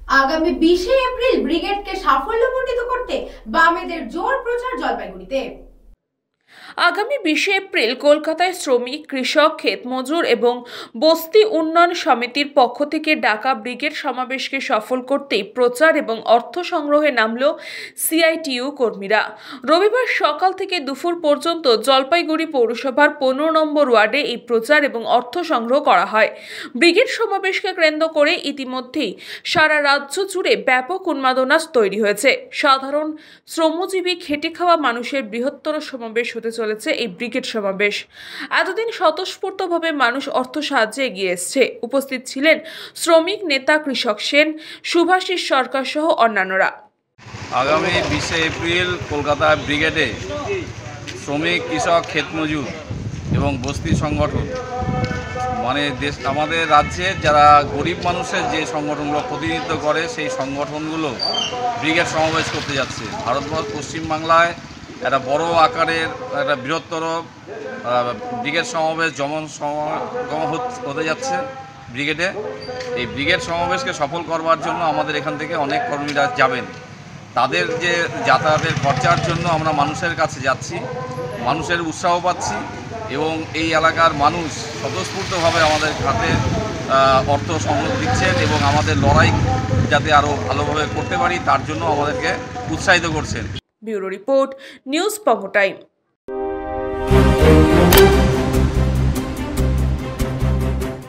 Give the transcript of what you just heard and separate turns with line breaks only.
আগামী 20শে এপ্রিল ব্রিগেডকে সাফল্যমণ্ডিত করতে বামেদের জোর প্রচার জলপাইগুড়িতে।
আগামী 20শে এপ্রিল কলকাতায় শ্রমিক, কৃষক, ক্ষেতমজুর এবং বস্তি উন্নয়ন সমিতির পক্ষ থেকে ডাকা ব্রিগেড সমাবেশকে সফল করতেই প্রচার এবং অর্থ সংগ্রহে নামল সিআইটিইউ কর্মীরা। রবিবার সকাল থেকে দুপুর পর্যন্ত জলপাইগুড়ি পৌরসভার 15 নম্বর ওয়ার্ডে এই প্রচার এবং অর্থ সংগ্রহ করা হয়। ব্রিগেড সমাবেশকে কেন্দ্র করে ইতিমধ্যেই সারা রাজ্য জুড়ে ব্যাপক উন্মাদনা তৈরি হয়েছে। সাধারণ শ্রমজীবী খেটে খাওয়া মানুষের বৃহত্তর সমাবেশ হতে চলেছে এই ব্রিগেড সমাবেশ। এতদিন স্বতঃস্ফূর্তভাবে মানুষ অর্থ সাহায্যে এগিয়ে এসছে। উপস্থিত ছিলেন শ্রমিক নেতা কৃষক সেন, শুভাশিস সরকার সহ অন্যান্যরা।
আগামী 20শে এপ্রিল কলকাতা ব্রিগেডে শ্রমিক, কৃষক, ক্ষেতমজুর এবং বস্তি সংগঠন আমাদের রাজ্যের যারা গরিব মানুষের যে সংগঠনগুলো প্রতিনিধিত্ব করে সেই সংগঠনগুলো ব্রিগেড সমাবেশ করতে যাচ্ছে। ভারতবর্ষ পশ্চিমবাংলায় একটা বড় আকারের একটা বৃহত্তর ব্রিগেড সমাবেশ সমাগম হতে যাচ্ছে ব্রিগেডে। এই ব্রিগেড সমাবেশকে সফল করবার জন্য আমাদের এখান থেকে অনেক কর্মীরা যাবেন। তাদের যে যাতায়াতের খরচার জন্য আমরা মানুষের কাছে যাচ্ছি, মানুষের উৎসাহ পাচ্ছি এবং এই এলাকার মানুষ স্বতঃস্ফূর্তভাবে আমাদের হাতে অর্থ সংগ্রহ দিচ্ছেন এবং আমাদের লড়াই যাতে আরও ভালোভাবে করতে পারি তার জন্য আমাদেরকে উৎসাহিত করছেন।
Bureau report, news pong time.